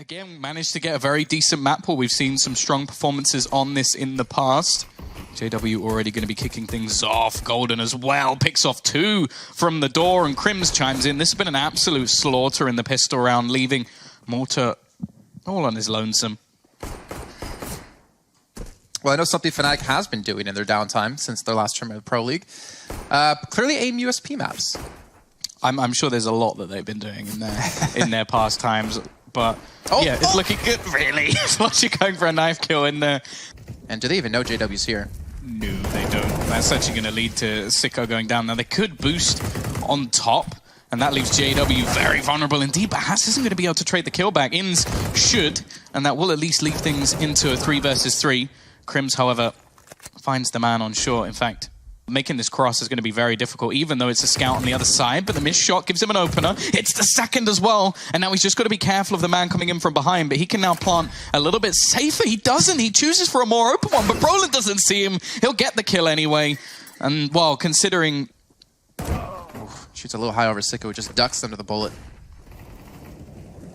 Again, managed to get a very decent map pool. We've seen some strong performances on this in the past. JW already going to be kicking things off. Golden as well picks off 2 from the door, and Crims chimes in. This has been an absolute slaughter in the pistol round, leaving Mortar all on his lonesome. Well, I know something Fnatic has been doing in their downtime since their last tournament of the Pro League. Clearly AIM USP maps. I'm sure there's a lot that they've been doing in their past times. But yeah, it's looking good, really. Flusha going for a knife kill in there. And do they even know JW's here? No, they don't. That's actually going to lead to Csgo going down. Now, they could boost on top, and that leaves JW very vulnerable indeed. But Haas isn't going to be able to trade the kill back. Inns should, and that will at least leave things into a 3 versus 3. Crims, however, finds the man on shore. In fact, making this cross is going to be very difficult, even though it's a scout on the other side. But the missed shot gives him an opener. It's the second as well. And now he's just got to be careful of the man coming in from behind. But he can now plant a little bit safer. He doesn't. He chooses for a more open one. But Brolin doesn't see him. He'll get the kill anyway. And, well, considering... Shoots a little high over Csgo, just ducks under the bullet.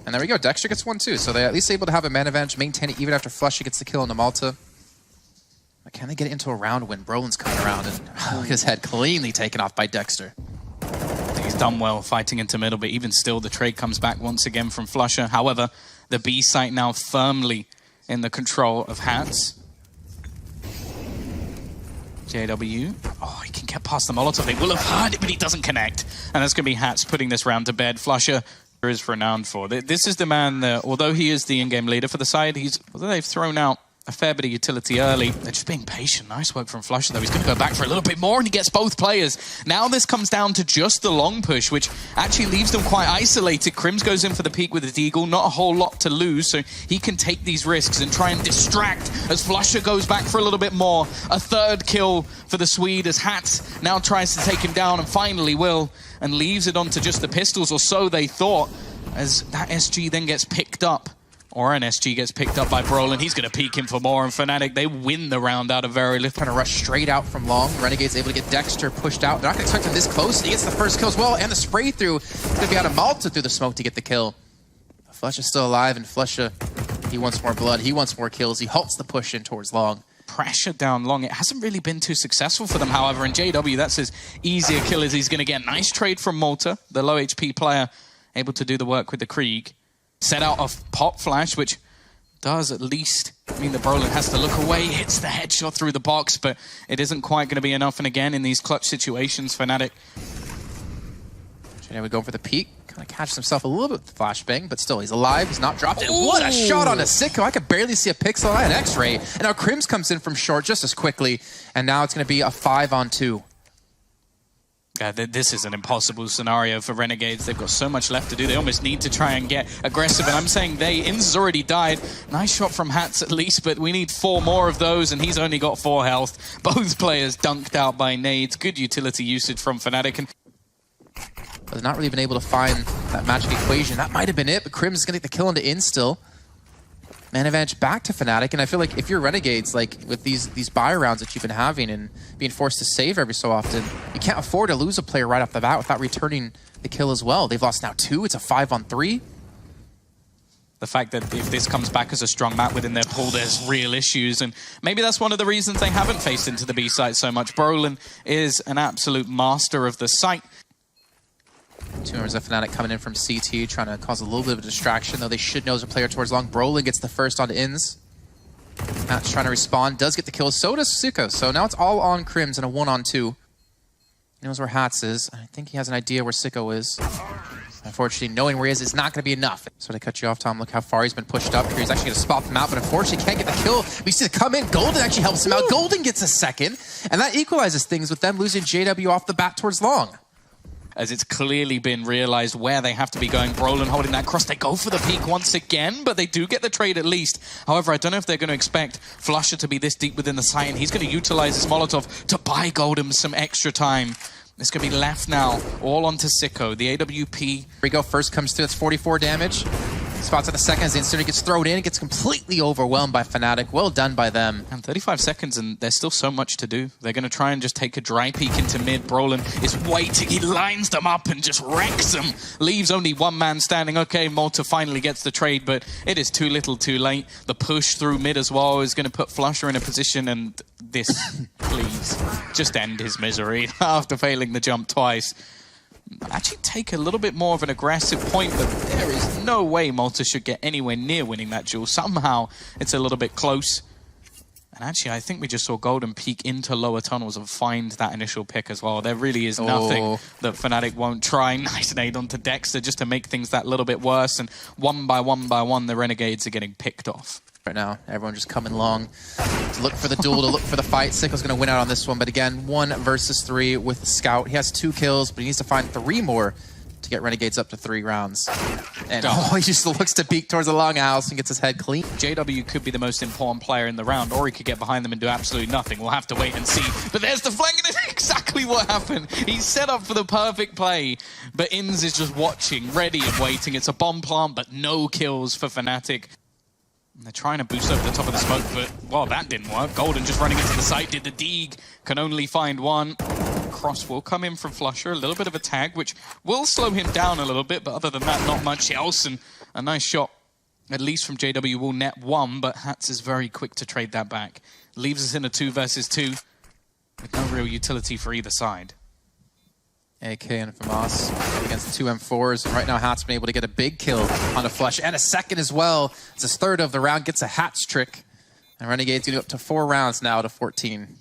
And there we go. Dexter gets 1 too. So they're at least able to have a man advantage, maintain it even after Flusha gets the kill on the Malta. But can they get into a round when Brolin's coming around and his head cleanly taken off by Dexter? He's done well fighting into middle, but even still the trade comes back once again from Flusha. However, the B site now firmly in the control of Hats. JW, he can get past the Molotov. They will have heard it, but he doesn't connect. And that's going to be Hats putting this round to bed. Flusha is renowned for. This is the man that, although he is the in-game leader for the side, although they've thrown out a fair bit of utility early, they're just being patient. Nice work from Flusha, though. He's going to go back for a little bit more, and he gets both players. Now this comes down to just the long push, which actually leaves them quite isolated. Crims goes in for the peak with the Deagle. Not a whole lot to lose, so he can take these risks and try and distract as Flusha goes back for a little bit more. A 3rd kill for the Swede as Hats now tries to take him down, and finally will, and leaves it onto just the pistols, or so they thought, as that SG then gets picked up. Or an SG gets picked up by Brolin. He's going to peek him for more, and Fnatic, they win the round out of very little. Trying to rush straight out from long. Renegades able to get Dexter pushed out. They're not going to expect him this close. He gets the first kill as well, and the spray through. He's going to be out of Malta through the smoke to get the kill. Flusha's still alive, and Flusha, he wants more blood. He wants more kills. He halts the push in towards long. Pressure down long. It hasn't really been too successful for them, however, and JW, that's as easy a kill as he's going to get. Nice trade from Malta, the low HP player, able to do the work with the Krieg. Set out a pop flash, which does at least mean that Brolin has to look away, hits the headshot through the box, but it isn't quite going to be enough. And again, in these clutch situations, Fnatic. Now we go for the peek. Kind of catches himself a little bit with the flashbang, but still, he's alive. He's not dropped it. What a shot on a Csgo. I could barely see a pixel. I had X-ray. And now Crims comes in from short just as quickly. And now it's going to be a 5-on-2. This is an impossible scenario for Renegades. They've got so much left to do. They almost need to try and get aggressive. And I'm saying Inns has already died. Nice shot from Hats at least, but we need 4 more of those, and he's only got 4 health. Both players dunked out by nades. Good utility usage from Fnatic. And has not really been able to find that magic equation. That might have been it, but Crims is going to get the kill into Inns still. Man advantage back to Fnatic, and I feel like if you're Renegades, like with these buy rounds that you've been having and being forced to save every so often, you can't afford to lose a player right off the bat without returning the kill as well. They've lost now 2. It's a 5-on-3. The fact that if this comes back as a strong map within their pool, there's real issues, and maybe that's one of the reasons they haven't faced into the B site so much. Brolin is an absolute master of the site. 2 members of Fnatic coming in from CT, trying to cause a little bit of a distraction, though they should know there's a player towards long. Brolin gets the first on Inns. Matt's trying to respond, does get the kill, so does Csgo. So now it's all on Crims and a 1-on-2. He knows where Hats is. I think he has an idea where Csgo is. Unfortunately, knowing where he is not going to be enough. So to cut you off, Tom, look how far he's been pushed up here. He's actually going to spot them out, but unfortunately can't get the kill. We see it come in. Golden actually helps him out. Golden gets a second, and that equalizes things with them losing JW off the bat towards long. As it's clearly been realized where they have to be going. Brolin holding that cross. They go for the peak once again, but they do get the trade at least. However, I don't know if they're going to expect Flusha to be this deep within the site, and he's going to utilize his Molotov to buy Golden some extra time. It's going to be left now, all onto Csgo. The AWP. Here we go. First comes through. That's 44 damage. spots in a second as the Incinerator gets thrown in, gets completely overwhelmed by Fnatic. Well done by them. And 35 seconds, and there's still so much to do. They're going to try and just take a dry peek into mid. Brolin is waiting. He lines them up and just wrecks them. Leaves only one man standing. Okay, Malta finally gets the trade, but it is too little too late. The push through mid as well is going to put Flusha in a position, and this, please, just end his misery after failing the jump twice. Actually take a little bit more of an aggressive point, but there is no way Malta should get anywhere near winning that duel. Somehow it's a little bit close. And actually, I think we just saw Golden peek into lower tunnels and find that initial pick as well. There really is nothing that Fnatic won't try. Nice nade onto Dexter just to make things that little bit worse. And one by one, the Renegades are getting picked off. Right now, everyone just coming along to look for the duel, to look for the fight. Sicko's going to win out on this one, but again, 1 versus 3 with the Scout. He has 2 kills, but he needs to find 3 more to get Renegades up to 3 rounds. And he just looks to peek towards the longhouse and gets his head clean. JW could be the most important player in the round, or he could get behind them and do absolutely nothing. We'll have to wait and see. But there's the flank, and it's exactly what happened. He's set up for the perfect play, but Inns is just watching, ready and waiting. It's a bomb plant, but no kills for Fnatic. They're trying to boost over the top of the smoke, but, well, that didn't work. Golden just running into the site, did the Deagle, can only find one. Cross will come in from Flusha, a little bit of a tag, which will slow him down a little bit, but other than that, not much else. And a nice shot, at least from JW, will net 1, but Hats is very quick to trade that back. Leaves us in a 2 versus 2, with no real utility for either side. AK and Famas against the 2 M4s. And right now, Hat's been able to get a big kill on a Flush and a second as well. It's his 3rd of the round, gets a Hat's trick. And Renegades going up to 4 rounds now to 14.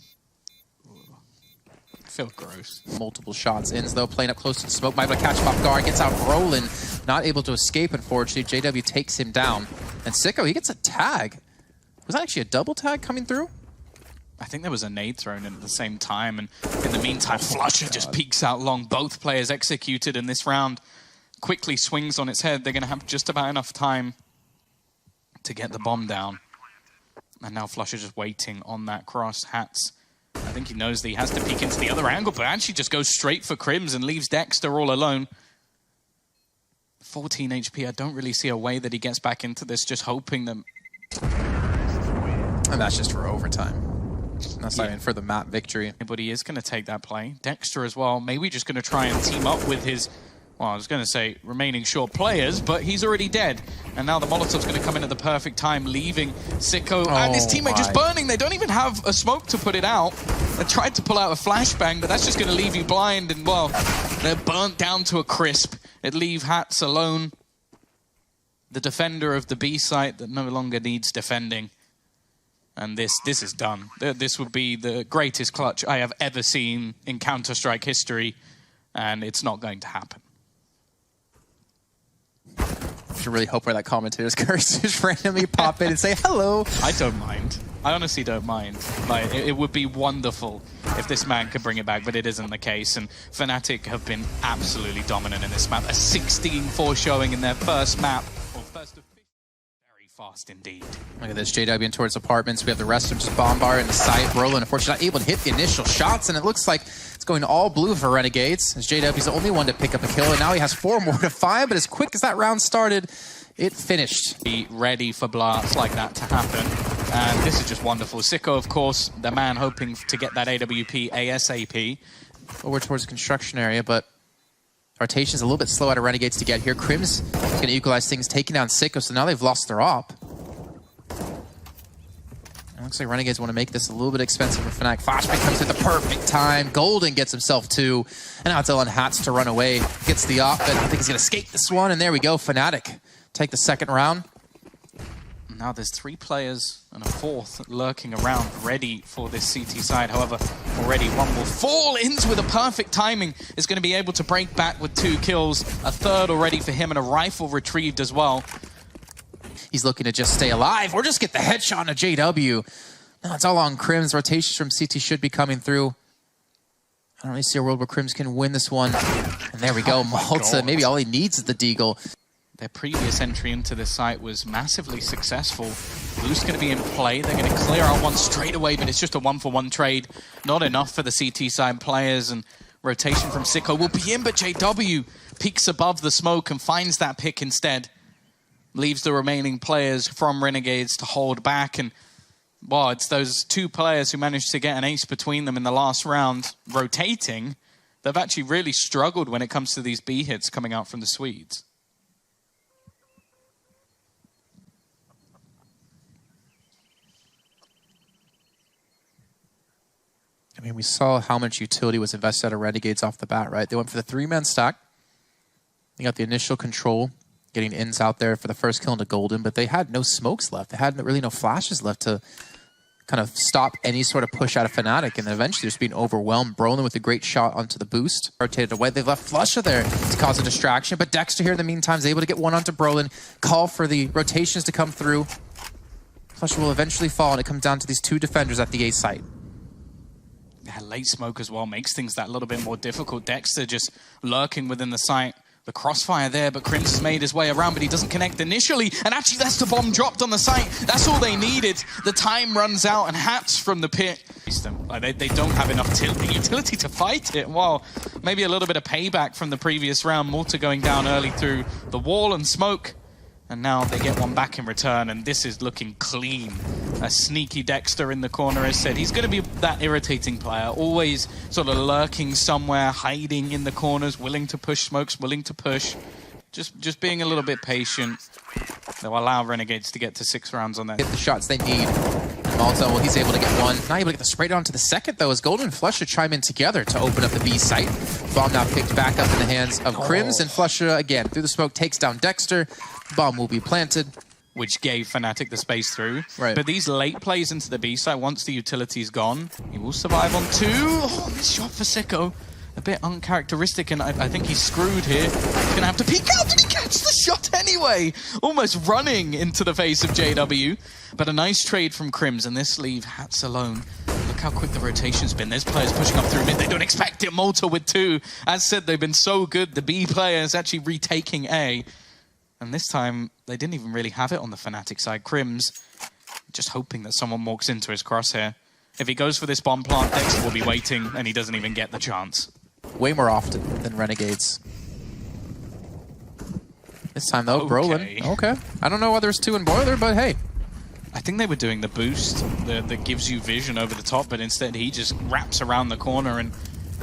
Feel gross. Multiple shots. Inns, though, playing up close to the smoke. Might be able to catch him off guard. Gets out Brolin. Not able to escape, unfortunately. JW takes him down. And Sicko, he gets a tag. Was that actually a double tag coming through? I think there was a nade thrown in at the same time, and in the meantime, Flusha just peeks out long. Both players executed in this round. Quickly swings on its head. They're going to have just about enough time to get the bomb down. And now Flusha just waiting on that cross. Hats, I think he knows that he has to peek into the other angle, but actually just goes straight for Crims and leaves Dexter all alone. 14 HP. I don't really see a way that he gets back into this, just hoping that... And that's just for overtime. That's not even for the map victory. But he is going to take that play. Dexter as well. Maybe just going to try and team up with his, well, I was going to say remaining short players, but he's already dead. And now the Molotov's going to come in at the perfect time, leaving Sicko and his teammate just burning. They don't even have a smoke to put it out. They tried to pull out a flashbang, but that's just going to leave you blind. And, well, they're burnt down to a crisp. It leaves Hats alone. The defender of the B site that no longer needs defending. And this is done. This would be the greatest clutch I have ever seen in Counter-Strike history, and it's not going to happen. I should really hope where that commentator's curse just randomly pop in and say hello. I don't mind. I honestly don't mind. Like, it would be wonderful if this man could bring it back, but it isn't the case. And Fnatic have been absolutely dominant in this map. A 16-4 showing in their first map. Fast indeed. Look at this, JW in towards apartments. We have the rest of them just bombard in the site. Brolin, unfortunately, not able to hit the initial shots, and it looks like it's going all blue for Renegades, as JW's the only one to pick up a kill, and now he has 4 more to find, but as quick as that round started, it finished. Be ready for blasts like that to happen, and this is just wonderful. Sicko, of course, the man hoping to get that AWP ASAP. Over towards the construction area, but rotation's a little bit slow out of Renegades to get here. Crims is going to equalize things, taking down Sicko, so now they've lost their op. It looks like Renegades want to make this a little bit expensive for Fnatic. Flashbang comes at the perfect time. Golden gets himself 2. And now it's on Hats to run away. Gets the op, but I think he's going to escape this one. And there we go, Fnatic take the 2nd round. Now there's 3 players and a 4th lurking around, ready for this CT side. However, already one will fall. Inns with a perfect timing is going to be able to break back with 2 kills. A 3rd already for him and a rifle retrieved as well. He's looking to just stay alive or just get the headshot on a JW. No, it's all on Crims. Rotations from CT should be coming through. I don't really see a world where Crims can win this one. And there we go, Malta. Maybe all he needs is the Deagle. Their previous entry into this site was massively successful. Blue's going to be in play. They're going to clear out one straight away, but it's just a 1-for-1 trade. Not enough for the CT side players, and rotation from Sicko will be in, but JW peeks above the smoke and finds that pick instead. leaves the remaining players from Renegades to hold back. And, well, it's those two players who managed to get an ace between them in the last round rotating. They've actually really struggled when it comes to these B hits coming out from the Swedes. I mean, we saw how much utility was invested out of Renegades off the bat, right? They went for the 3-man stack. They got the initial control, getting ins out there for the first kill into Golden, but they had no smokes left. They had really no flashes left to kind of stop any sort of push out of Fnatic, and eventually just being overwhelmed. Brolin with a great shot onto the boost. Rotated away. They've left Flusha there to cause a distraction, but Dexter here in the meantime is able to get one onto Brolin, call for the rotations to come through. Flusha will eventually fall, and it comes down to these two defenders at the A site. Yeah, late smoke as well makes things that little bit more difficult. Dexter just lurking within the site. The crossfire there, but Crims has made his way around, but he doesn't connect initially. And actually, that's the bomb dropped on the site. That's all they needed. The time runs out, and Hats from the pit. Like, they don't have enough utility to fight it. Well, maybe a little bit of payback from the previous round. Mortar going down early through the wall and smoke. And now they get one back in return, and this is looking clean. A sneaky Dexter in the corner has said he's going to be that irritating player, always sort of lurking somewhere, hiding in the corners, willing to push smokes, willing to push. Just being a little bit patient. They'll allow Renegades to get to 6 rounds on that. Get the shots they need. Malta, well, he's able to get one. Not able to get the spray down to the second, though, as Golden and Flusha chime in together to open up the B site. Bomb now picked back up in the hands of Crims, and Flusha, again, through the smoke, takes down Dexter. Bomb will be planted. Which gave Fnatic the space through. Right. But these late plays into the B site, once the utility's gone, he will survive on 2. Oh, this shot for Sicko. A bit uncharacteristic, and I think he's screwed here. He's going to have to peek out. Did he catch the shot anyway? Almost running into the face of JW. But a nice trade from Crims, and this leaves Hats alone. Look how quick the rotation's been. There's players pushing up through mid. They don't expect it. Malta with 2. As said, they've been so good. The B player is actually retaking A. And this time, they didn't even really have it on the Fnatic side. Crims just hoping that someone walks into his crosshair. If he goes for this bomb plant, Dexter will be waiting, and he doesn't even get the chance. Way more often than Renegades. This time, though, Brolin. Okay. I don't know whether it's 2 in Boiler, but hey. I think they were doing the boost that gives you vision over the top, but instead he just wraps around the corner and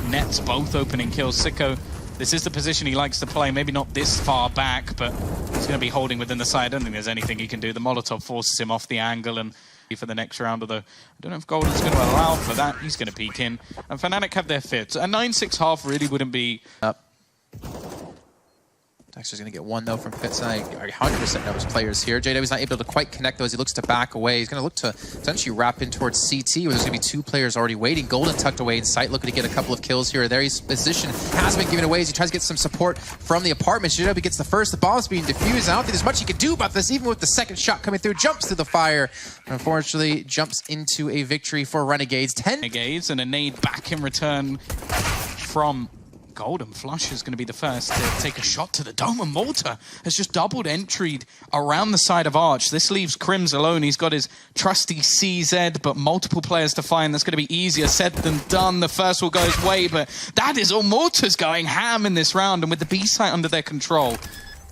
nets both opening kills. Sicko, this is the position he likes to play. Maybe not this far back, but he's going to be holding within the side. I don't think there's anything he can do. The Molotov forces him off the angle and for the next round, although I don't know if Golden's going to allow for that. He's going to peek in. And Fnatic have their fits. A 9-6 half really wouldn't be... Dexter's going to get one, though, from Fitz. I 100% know his players here. JW's not able to quite connect, though, as he looks to back away. He's going to look to essentially wrap in towards CT, where there's going to be 2 players already waiting. Golden tucked away in sight, looking to get a couple of kills here or there. His position has been given away as he tries to get some support from the apartments. JW gets the first. The bomb's being defused. I don't think there's much he can do about this, even with the second shot coming through. Jumps through the fire. Unfortunately, jumps into a victory for Renegades. 10 Renegades, and a nade back in return from Golden. Flush is going to be the first to take a shot to the dome, and Malta has just doubled entry'd around the side of Arch. This leaves Crims alone. He's got his trusty CZ, but multiple players to find. That's going to be easier said than done. The first will go his way, but that is all. Malta's going ham in this round, and with the B site under their control,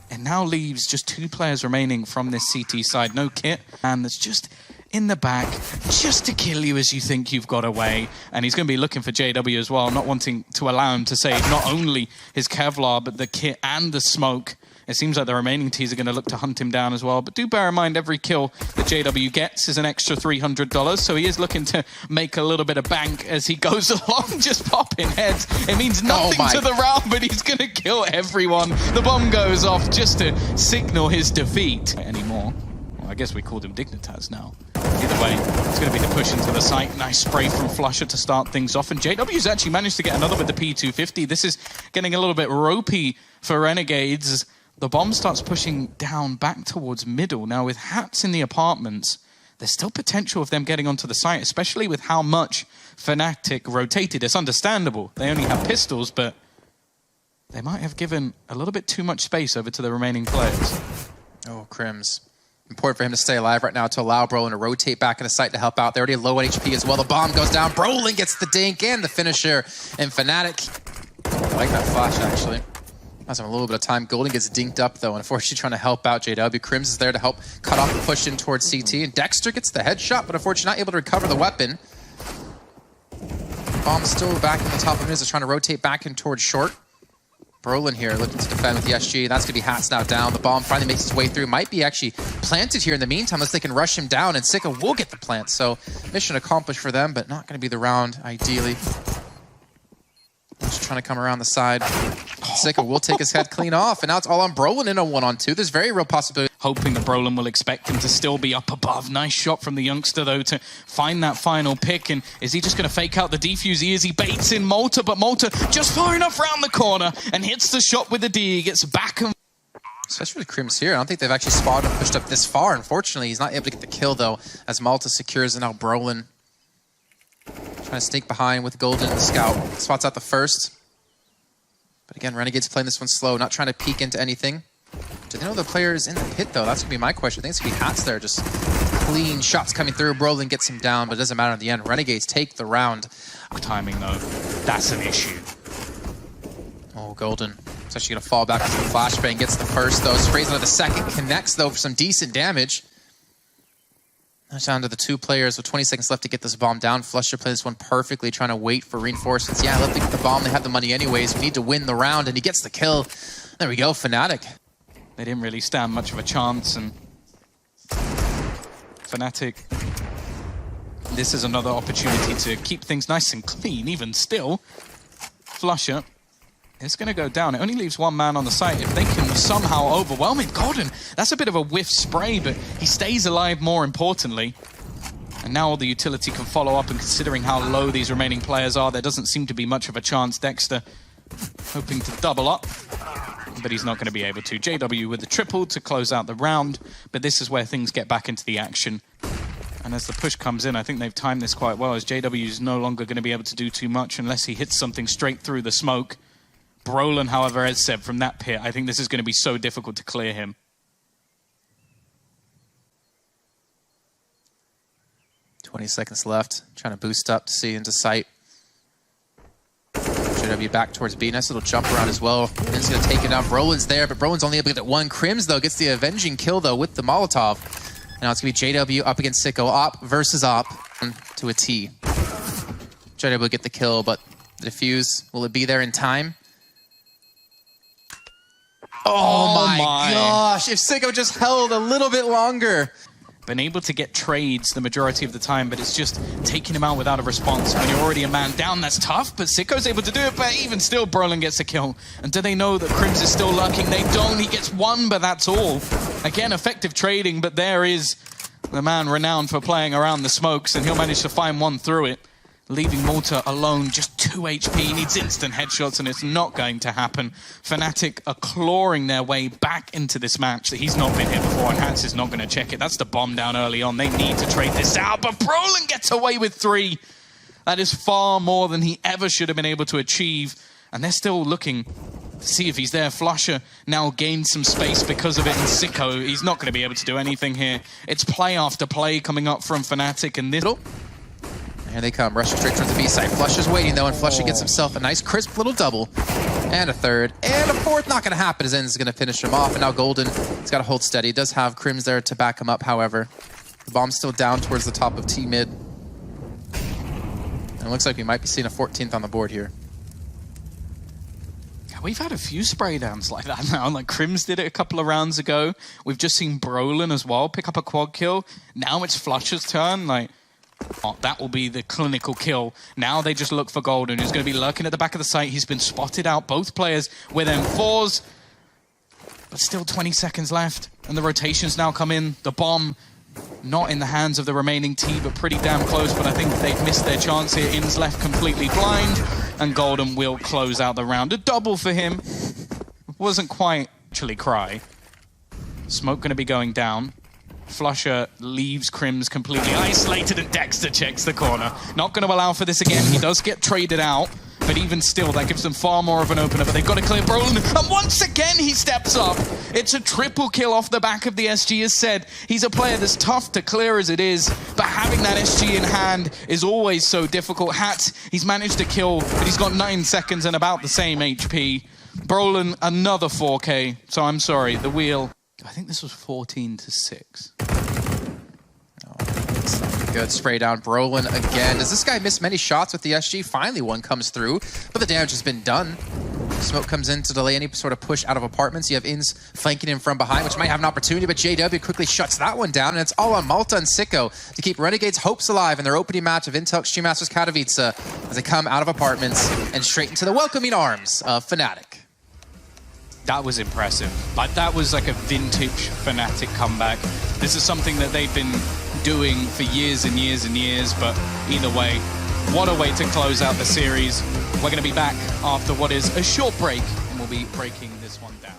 it now leaves just 2 players remaining from this CT side. No kit, and that's just in the back, just to kill you as you think you've got away. And he's going to be looking for JW as well, not wanting to allow him to save not only his Kevlar, but the kit and the smoke. It seems like the remaining teams are going to look to hunt him down as well. But do bear in mind, every kill that JW gets is an extra $300, so he is looking to make a little bit of bank as he goes along, just popping heads. It means nothing to the round, but he's going to kill everyone. The bomb goes off just to signal his defeat. Anymore. I guess we called him Dignitas now. Either way, it's going to be the push into the site. Nice spray from Flusha to start things off. And JW's actually managed to get another with the P250. This is getting a little bit ropey for Renegades. The bomb starts pushing down back towards middle. Now, with Hats in the apartments, there's still potential of them getting onto the site, especially with how much Fnatic rotated. It's understandable. They only have pistols, but they might have given a little bit too much space over to the remaining players. Oh, Crims. Important for him to stay alive right now to allow Brolin to rotate back in the site to help out. They're already low on HP as well. The bomb goes down. Brolin gets the dink and the finisher. And Fnatic, I like that flash, actually. Has him a little bit of time. Golden gets dinked up, though, unfortunately trying to help out JW. Crims is there to help cut off the push in towards CT. And Dexter gets the headshot, but unfortunately not able to recover the weapon. Bomb's still back in the top of his, trying to rotate back in towards short. Brolin here looking to defend with the SG. That's going to be Hats now down. The bomb finally makes its way through. Might be actually planted here in the meantime, unless they can rush him down, and Sika will get the plant. So mission accomplished for them, but not going to be the round, ideally. Just trying to come around the side. Sika will take his head clean off, and now it's all on Brolin in a 1-on-2. There's very real possibility. Hoping that Brolin will expect him to still be up above. Nice shot from the youngster, though, to find that final pick. And is he just going to fake out the defuse? He baits in Malta, but Malta just far enough round the corner and hits the shot with the D. He gets back and... Especially with Crims here. I don't think they've actually spotted and pushed up this far. Unfortunately, he's not able to get the kill, though, as Malta secures and now Brolin trying to sneak behind with Golden and the Scout. Spots out the first. But again, Renegades playing this one slow, not trying to peek into anything. Do they know the player is in the pit, though? That's going to be my question. I think it's going to be Hats there. Just clean shots coming through. Brolin gets him down, but it doesn't matter in the end. Renegades take the round. Timing, though, that's an issue. Oh, Golden. It's actually going to fall back into the flashbang. Gets the first, though. Sprays into the second. Connects, though, for some decent damage. That's down to the two players with 20 seconds left to get this bomb down. Flusha plays this one perfectly, trying to wait for reinforcements. Yeah, let them get the bomb. They have the money anyways. We need to win the round, and he gets the kill. There we go, Fnatic. They didn't really stand much of a chance, and Fnatic, this is another opportunity to keep things nice and clean. Even still, Flusha is going to go down. It only leaves one man on the site. If they can somehow overwhelm it, Golden, that's a bit of a whiff spray, but he stays alive more importantly. And now all the utility can follow up, and considering how low these remaining players are, there doesn't seem to be much of a chance. Dexter hoping to double up, but he's not going to be able to. JW with the triple to close out the round, but this is where things get back into the action. And as the push comes in, I think they've timed this quite well, as JW is no longer going to be able to do too much unless he hits something straight through the smoke. Brolin, however, as said, from that pit, I think this is going to be so difficult to clear him. "20 seconds left. Trying to boost up to see into sight. JW back towards B. Nice little jump around as well. And he's going to take it down. Brolin's there, but Brolin's only able to get that one. Crims, though, gets the avenging kill, though, with the Molotov. Now it's going to be JW up against Sicko. Op versus Op to a T. JW will get the kill, but the defuse, will it be there in time? Oh my gosh, if Sicko just held a little bit longer. Been able to get trades the majority of the time, but it's just taking him out without a response. When you're already a man down, that's tough, but Sicko's able to do it, but even still, Brolin gets a kill. And do they know that Crims is still lurking? They don't. He gets one, but that's all. Again, effective trading, but there is the man renowned for playing around the smokes, and he'll manage to find one through it, leaving Malta alone, just 2 HP. He needs instant headshots, and it's not going to happen. Fnatic are clawing their way back into this match that he's not been here before, and Hats is not going to check it. That's the bomb down early on. They need to trade this out, but Brolin gets away with 3. That is far more than he ever should have been able to achieve, and they're still looking to see if he's there. Flusha now gains some space because of it, and Sicko, he's not going to be able to do anything here. It's play after play coming up from Fnatic, and this... Here they come, rushing straight towards the B side. Flusha's waiting, though, and Flusha gets himself a nice, crisp little double. And a third. And a fourth, not going to happen, as Ends is going to finish him off. And now Golden, he's got to hold steady. He does have Crims there to back him up, however. The bomb's still down towards the top of T-mid. And it looks like we might be seeing a 14th on the board here. We've had a few spray downs like that now. Like Crims did it a couple of rounds ago. We've just seen Brolin as well pick up a quad kill. Now it's Flusha's turn. Like, oh, that will be the clinical kill. Now they just look for Golden, who's going to be lurking at the back of the site. He's been spotted out, both players with M4s. But still 20 seconds left, and the rotations now come in. The bomb, not in the hands of the remaining T, but pretty damn close. But I think they've missed their chance here. In's left completely blind, and Golden will close out the round. A double for him. Wasn't quite actually cry. Smoke going to be going down. Flusha leaves Crims completely isolated, and Dexter checks the corner. Not going to allow for this again. He does get traded out, but even still, that gives them far more of an opener. But they've got to clear Brolin, and once again, he steps up. It's a triple kill off the back of the SG. As said, he's a player that's tough to clear as it is, but having that SG in hand is always so difficult. Hats, he's managed to kill, but he's got 9 seconds and about the same HP. Brolin, another 4K. So I'm sorry, the wheel. I think this was 14-6. Good spray down. Brolin again. Does this guy miss many shots with the SG? Finally, one comes through, but the damage has been done. Smoke comes in to delay any sort of push out of apartments. You have Ins flanking him from behind, which might have an opportunity, but JW quickly shuts that one down, and it's all on Malta and Sicko to keep Renegades' hopes alive in their opening match of Intel Extreme Masters Katowice as they come out of apartments and straight into the welcoming arms of Fnatic. That was impressive. Like, that was like a vintage Fnatic comeback. This is something that they've been doing for years and years and years, but either way, what a way to close out the series. We're going to be back after what is a short break, and we'll be breaking this one down.